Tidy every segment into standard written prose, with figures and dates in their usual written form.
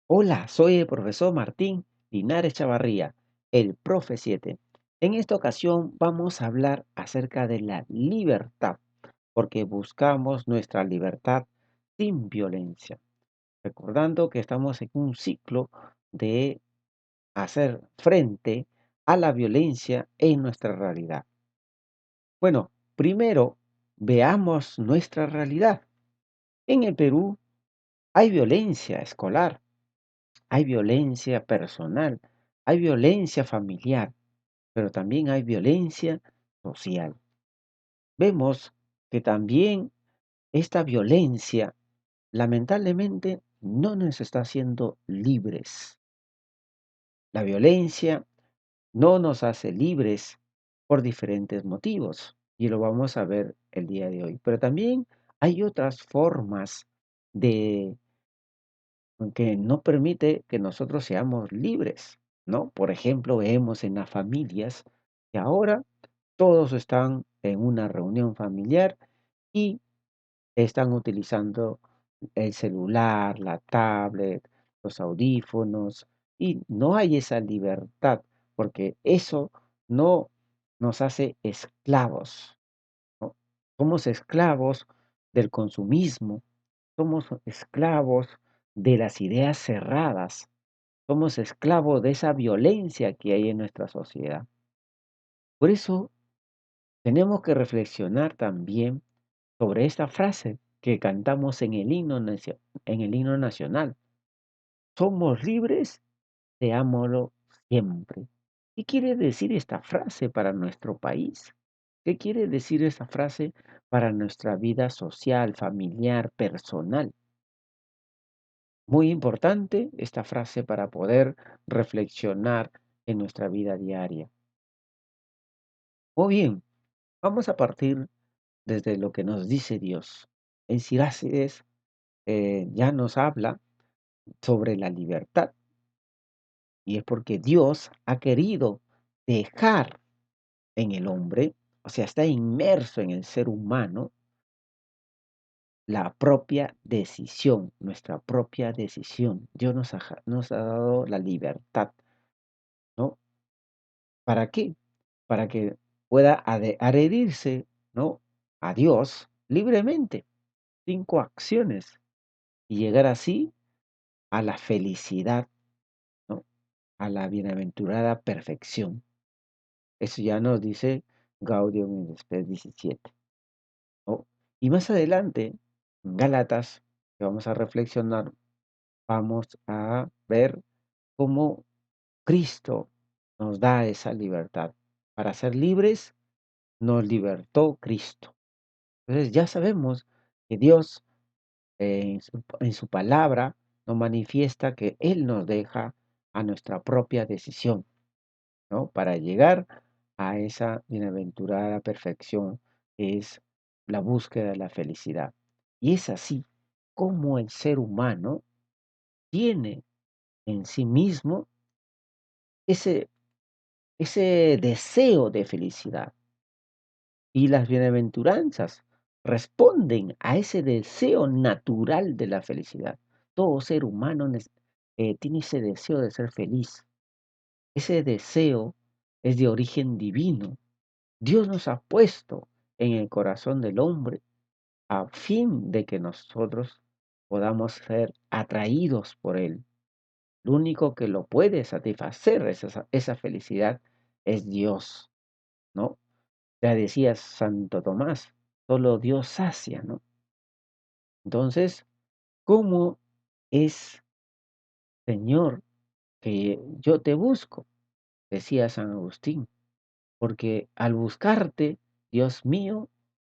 Hola, soy el profesor Martín Linares Chavarría, el Profe 7. En esta ocasión vamos a hablar acerca de la libertad, porque buscamos nuestra libertad sin violencia. Recordando que estamos en un ciclo de hacer frente a la violencia en nuestra realidad. Bueno, primero veamos nuestra realidad. En el Perú hay violencia escolar. Hay violencia personal, hay violencia familiar, pero también hay violencia social. Vemos que también esta violencia lamentablemente no nos está haciendo libres. La violencia no nos hace libres por diferentes motivos y lo vamos a ver el día de hoy. Pero también hay otras formas de que no permite que nosotros seamos libres, ¿no? Por ejemplo, vemos en las familias que ahora todos están en una reunión familiar y están utilizando el celular, la tablet, los audífonos y no hay esa libertad porque eso no nos hace esclavos, ¿no? Somos esclavos del consumismo, somos esclavos de las ideas cerradas, somos esclavos de esa violencia que hay en nuestra sociedad. Por eso tenemos que reflexionar también sobre esta frase que cantamos en el en el himno nacional. Somos libres, seámoslo siempre. ¿Qué quiere decir esta frase para nuestro país? ¿Qué quiere decir esta frase para nuestra vida social, familiar, personal? Muy importante esta frase para poder reflexionar en nuestra vida diaria. O bien, vamos a partir desde lo que nos dice Dios. En Sirácides ya nos habla sobre la libertad y es porque Dios ha querido dejar en el hombre, o sea, está inmerso en el ser humano, la propia decisión, nuestra propia decisión. Dios nos ha dado la libertad, ¿no? ¿Para qué? Para que pueda adherirse, ¿no? A Dios libremente, sin coacciones, y llegar así a la felicidad, ¿no? A la bienaventurada perfección. Eso ya nos dice Gaudium in Spes 17, ¿no? Y más adelante, en Gálatas, que vamos a reflexionar, vamos a ver cómo Cristo nos da esa libertad. Para ser libres, nos libertó Cristo. Entonces ya sabemos que Dios en su palabra nos manifiesta que Él nos deja a nuestra propia decisión, ¿no? Para llegar a esa bienaventurada perfección que es la búsqueda de la felicidad. Y es así como el ser humano tiene en sí mismo ese, ese deseo de felicidad. Y las bienaventuranzas responden a ese deseo natural de la felicidad. Todo ser humano tiene ese deseo de ser feliz. Ese deseo es de origen divino. Dios nos ha puesto en el corazón del hombre a fin de que nosotros podamos ser atraídos por Él. Lo único que lo puede satisfacer esa felicidad es Dios, ¿no? Ya decía Santo Tomás, solo Dios sacia, ¿no? Entonces, ¿cómo es, Señor, que yo te busco? Decía San Agustín, porque al buscarte, Dios mío,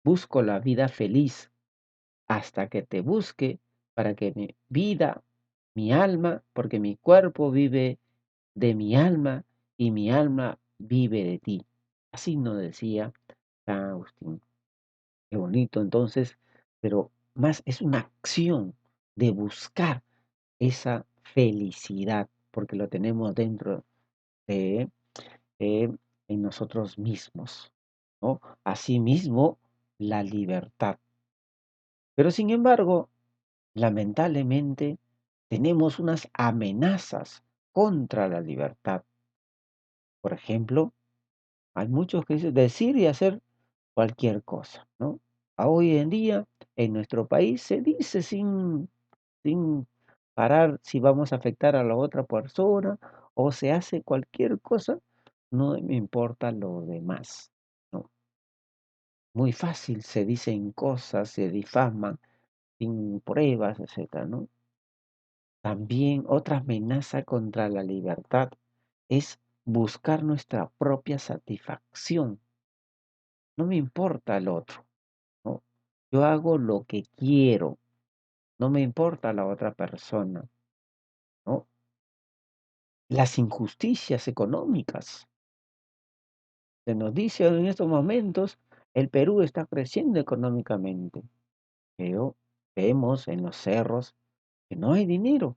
busco la vida feliz hasta que te busque para que mi vida, mi alma, porque mi cuerpo vive de mi alma y mi alma vive de ti. Así nos decía San Agustín. Qué bonito entonces, pero más es una acción de buscar esa felicidad, porque lo tenemos dentro de, en nosotros mismos, ¿no? Asimismo, la libertad. Pero sin embargo, lamentablemente, tenemos unas amenazas contra la libertad. Por ejemplo, hay muchos que dicen decir y hacer cualquier cosa, ¿no? Hoy en día, en nuestro país, se dice sin parar si vamos a afectar a la otra persona o se hace cualquier cosa, no me importa lo demás, ¿no? Muy fácil se dicen cosas, se difaman sin pruebas, etcétera, ¿no? También otra amenaza contra la libertad es buscar nuestra propia satisfacción. No me importa el otro, ¿no? Yo hago lo que quiero, no me importa la otra persona, ¿no? Las injusticias económicas. Se nos dice en estos momentos, el Perú está creciendo económicamente, pero vemos en los cerros que no hay dinero.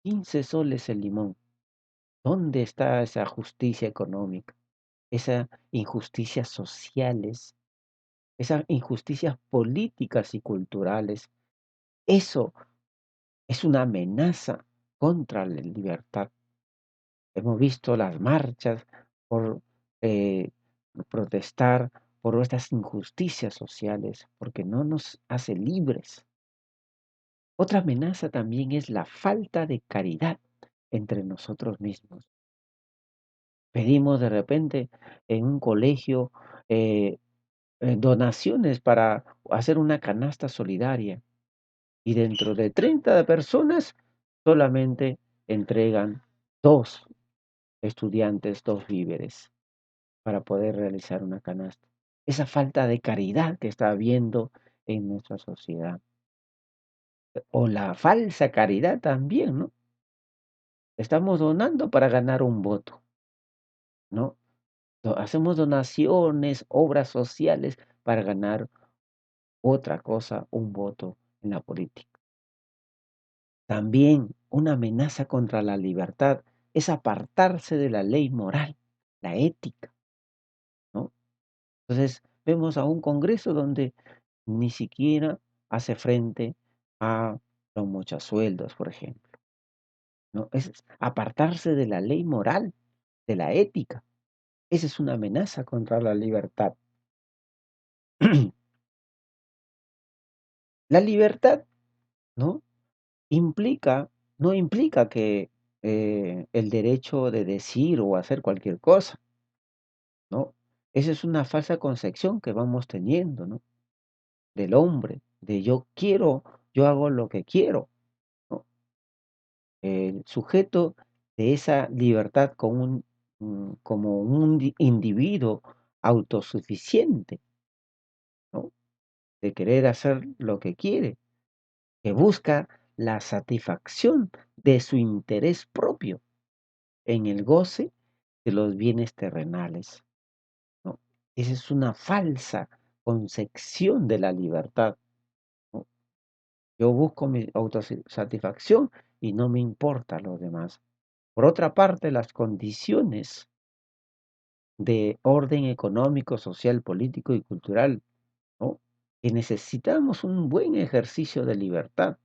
15 soles el limón. ¿Dónde está esa justicia económica? Esas injusticias sociales, esas injusticias políticas y culturales. Eso es una amenaza contra la libertad. Hemos visto las marchas por eh, protestar por estas injusticias sociales, porque no nos hace libres. Otra amenaza también es la falta de caridad entre nosotros mismos. Pedimos de repente en un colegio eh, donaciones para hacer una canasta solidaria y dentro de 30 personas solamente entregan dos estudiantes, dos víveres para poder realizar una canasta. Esa falta de caridad que está habiendo en nuestra sociedad. O la falsa caridad también, ¿no? Estamos donando para ganar un voto, ¿no? Hacemos donaciones, obras sociales para ganar otra cosa, un voto en la política. También una amenaza contra la libertad es apartarse de la ley moral, la ética, ¿no? Entonces, vemos a un Congreso donde ni siquiera hace frente a los mochasueldos, por ejemplo, ¿no? Es apartarse de la ley moral, de la ética. Esa es una amenaza contra la libertad. La libertad, ¿no? Implica, no implica que el derecho de decir o hacer cualquier cosa, ¿no? Esa es una falsa concepción que vamos teniendo, ¿no? Del hombre, de yo quiero, yo hago lo que quiero, ¿no? El sujeto de esa libertad como un individuo autosuficiente, ¿no? De querer hacer lo que quiere, que busca la satisfacción de su interés propio en el goce de los bienes terrenales, ¿no? Esa es una falsa concepción de la libertad, ¿no? Yo busco mi autosatisfacción y no me importa lo demás. Por otra parte, las condiciones de orden económico, social, político y cultural, ¿no? Que necesitamos un buen ejercicio de libertad,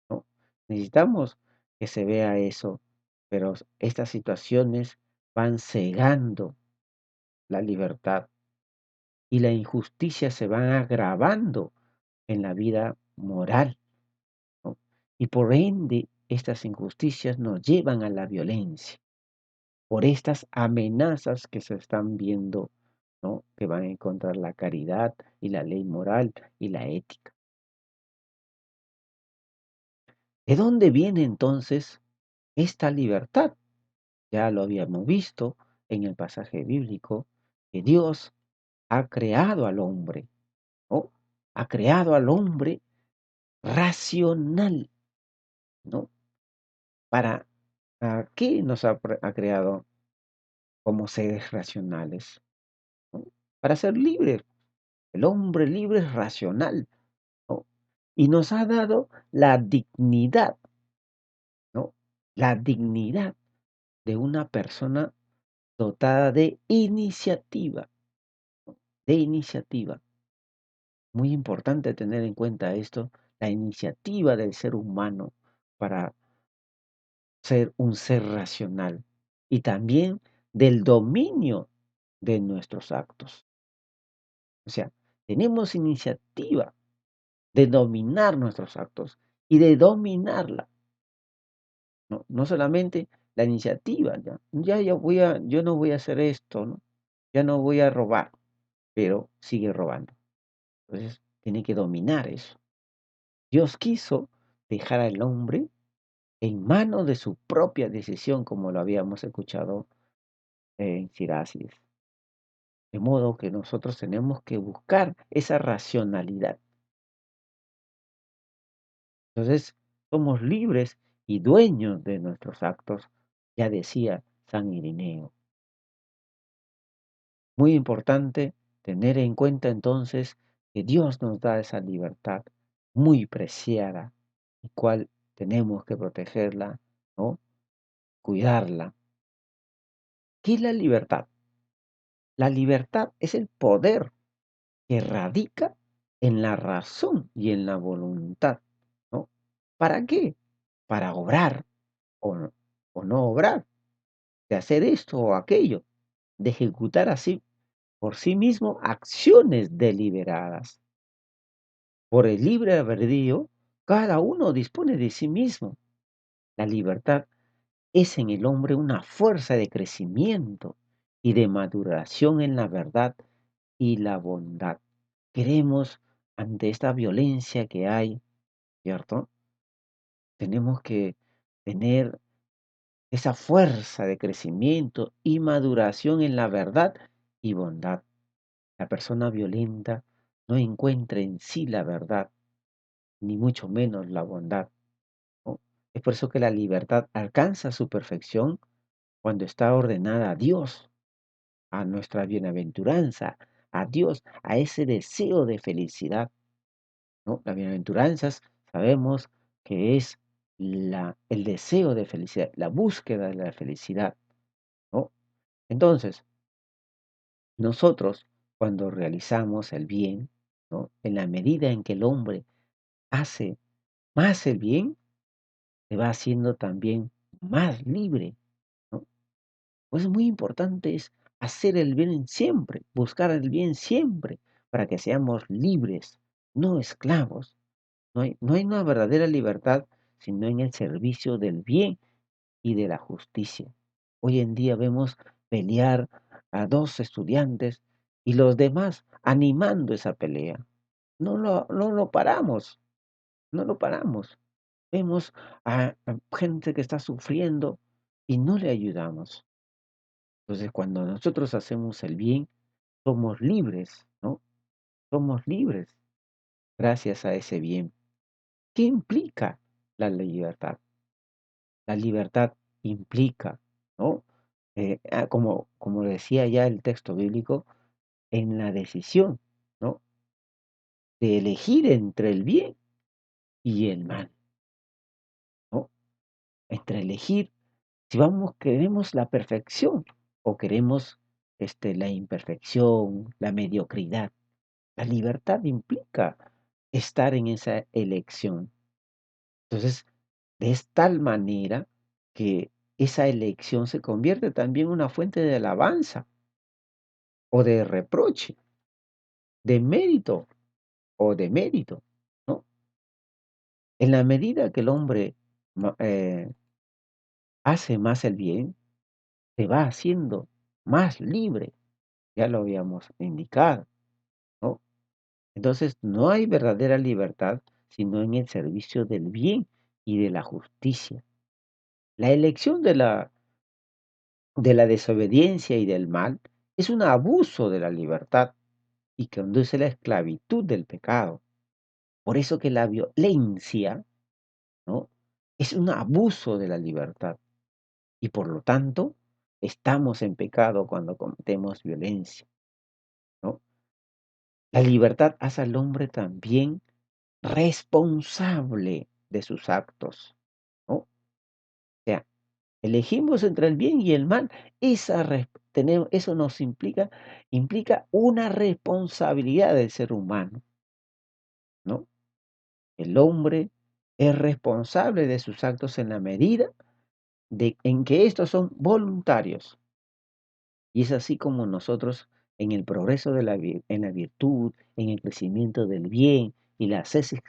¿no? Necesitamos que se vea eso, pero estas situaciones van cegando la libertad y la injusticia se van agravando en la vida moral, ¿no? Y por ende, estas injusticias nos llevan a la violencia, por estas amenazas que se están viendo, ¿no? Que van a encontrar la caridad y la ley moral y la ética. ¿De dónde viene entonces esta libertad? Ya lo habíamos visto en el pasaje bíblico, que Dios ha creado al hombre, ¿no? Ha creado al hombre racional, ¿no? ¿Para qué nos ha creado como seres racionales? ¿No? Para ser libres. El hombre libre es racional, ¿no? Y nos ha dado la dignidad, ¿no? La dignidad de una persona dotada de iniciativa. Muy importante tener en cuenta esto, la iniciativa del ser humano, para ser un ser racional y también del dominio de nuestros actos. O sea, tenemos iniciativa de dominar nuestros actos y de dominarla. No, no solamente la iniciativa, yo no voy a hacer esto, ¿no? Ya no voy a robar, pero sigue robando. Entonces, tiene que dominar eso. Dios quiso dejar al hombre en manos de su propia decisión, como lo habíamos escuchado en Sirácides. De modo que nosotros tenemos que buscar esa racionalidad. Entonces, somos libres y dueños de nuestros actos, ya decía San Irineo. Muy importante tener en cuenta entonces que Dios nos da esa libertad muy preciada, y cual tenemos que protegerla, ¿no? Cuidarla. ¿Qué es la libertad? La libertad es el poder que radica en la razón y en la voluntad, ¿no? ¿Para qué? Para obrar o, o no obrar, de hacer esto o aquello, de ejecutar así por sí mismo acciones deliberadas. Por el libre albedrío, cada uno dispone de sí mismo. La libertad es en el hombre una fuerza de crecimiento y de maduración en la verdad y la bondad. Queremos, ante esta violencia que hay, ¿cierto? Tenemos que tener esa fuerza de crecimiento y maduración en la verdad y bondad. La persona violenta no encuentra en sí la verdad, ni mucho menos la bondad, ¿no? Es por eso que la libertad alcanza su perfección cuando está ordenada a Dios, a nuestra bienaventuranza, a Dios, a ese deseo de felicidad, ¿no? Las bienaventuranzas sabemos que es el deseo de felicidad, la búsqueda de la felicidad, ¿no? Entonces, nosotros cuando realizamos el bien, ¿no? En la medida en que el hombre hace más el bien, se va haciendo también más libre, ¿no? Pues es muy importante es hacer el bien siempre, buscar el bien siempre, para que seamos libres, no esclavos. No hay una verdadera libertad sino en el servicio del bien y de la justicia. Hoy en día vemos pelear a dos estudiantes y los demás animando esa pelea. No lo paramos, no lo paramos. Vemos a gente que está sufriendo y no le ayudamos. Entonces, cuando nosotros hacemos el bien, somos libres, ¿no? Somos libres gracias a ese bien. ¿Qué implica la libertad? La libertad implica, ¿no? Como decía ya el texto bíblico, en la decisión, ¿no? De elegir entre el bien y el mal, ¿no? Entre elegir si queremos la perfección o queremos la imperfección, la mediocridad. La libertad implica estar en esa elección. Entonces, es tal manera que esa elección se convierte también en una fuente de alabanza o de reproche, de mérito o de mérito, ¿no? En la medida que el hombre hace más el bien, se va haciendo más libre, ya lo habíamos indicado, ¿no? Entonces, no hay verdadera libertad sino en el servicio del bien y de la justicia. La elección de la desobediencia y del mal es un abuso de la libertad y conduce a la esclavitud del pecado. Por eso que la violencia, ¿no? Es un abuso de la libertad y por lo tanto estamos en pecado cuando cometemos violencia, ¿no? La libertad hace al hombre también responsable de sus actos, ¿no? O sea, elegimos entre el bien y el mal, eso nos implica una responsabilidad del ser humano, ¿no? El hombre es responsable de sus actos en la medida en que estos son voluntarios. Y es así como nosotros en el progreso en la virtud, en el crecimiento del bien y la ascesis,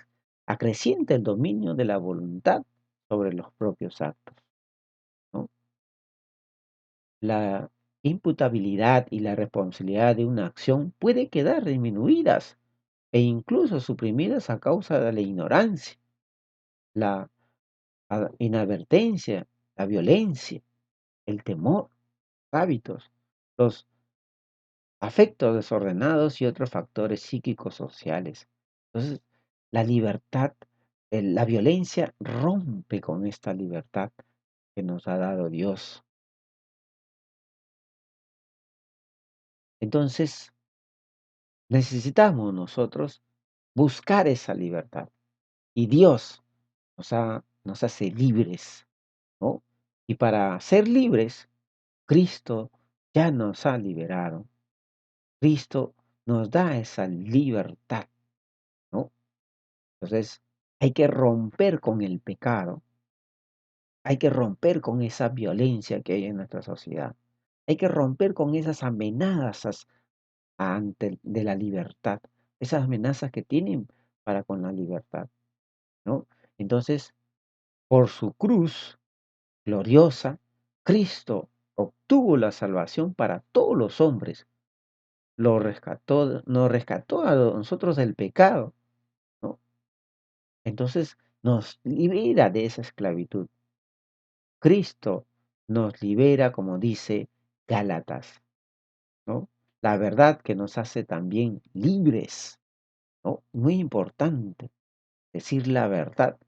acrecienta el dominio de la voluntad sobre los propios actos, ¿no? La imputabilidad y la responsabilidad de una acción puede quedar disminuidas e incluso suprimidas a causa de la ignorancia, la inadvertencia, la violencia, el temor, hábitos, los afectos desordenados y otros factores psíquicos sociales. Entonces, la libertad, la violencia rompe con esta libertad que nos ha dado Dios. Entonces, necesitamos nosotros buscar esa libertad y Dios nos hace libres, ¿no? Y para ser libres, Cristo ya nos ha liberado. Cristo nos da esa libertad, ¿no? Entonces, hay que romper con el pecado, hay que romper con esa violencia que hay en nuestra sociedad, hay que romper con esas amenazas de la libertad, esas amenazas que tienen para con la libertad, ¿no? Entonces, por su cruz gloriosa, Cristo obtuvo la salvación para todos los hombres, nos rescató a nosotros del pecado, ¿no? Entonces nos libera de esa esclavitud. Cristo nos libera, como dice Gálatas, ¿no? La verdad que nos hace también libres, ¿no? Muy importante decir la verdad,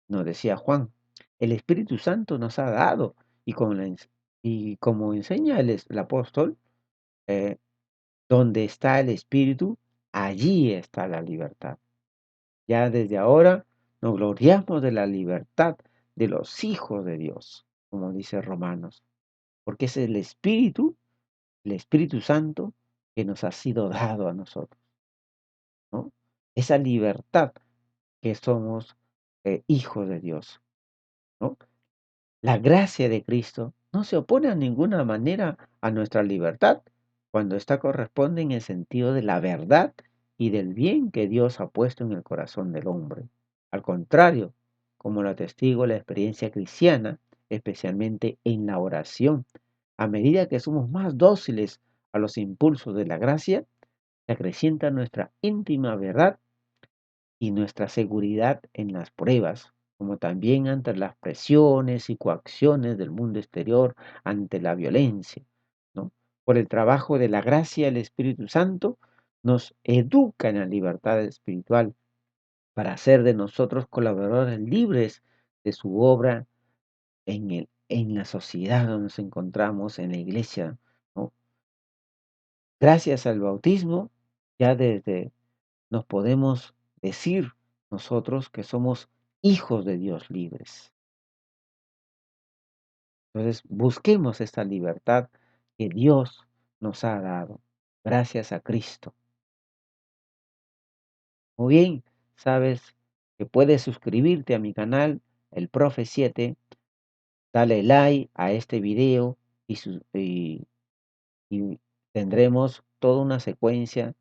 nos decía Juan. El Espíritu Santo nos ha dado y, y como enseña el apóstol, eh, donde está el Espíritu, allí está la libertad. Ya desde ahora nos gloriamos de la libertad de los hijos de Dios, como dice Romanos, porque es el Espíritu Santo que nos ha sido dado a nosotros, ¿no? Esa libertad que somos hijos de Dios, ¿no? La gracia de Cristo no se opone a ninguna manera a nuestra libertad cuando ésta corresponde en el sentido de la verdad y del bien que Dios ha puesto en el corazón del hombre. Al contrario, como lo atestigo la experiencia cristiana, especialmente en la oración, a medida que somos más dóciles a los impulsos de la gracia, se acrecienta nuestra íntima verdad y nuestra seguridad en las pruebas, como también ante las presiones y coacciones del mundo exterior, ante la violencia, ¿no? Por el trabajo de la gracia del Espíritu Santo, nos educa en la libertad espiritual para hacer de nosotros colaboradores libres de su obra en la sociedad donde nos encontramos, en la iglesia, ¿no? Gracias al bautismo, ya desde nos podemos decir nosotros que somos hijos de Dios libres. Entonces, busquemos esta libertad que Dios nos ha dado, gracias a Cristo. Muy bien, sabes que puedes suscribirte a mi canal, el Profe 7, dale like a este video y tendremos toda una secuencia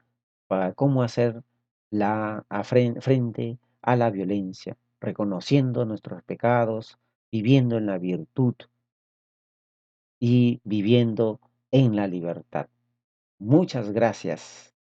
para cómo hacer frente a la violencia, reconociendo nuestros pecados, viviendo en la virtud y viviendo en la libertad. Muchas gracias.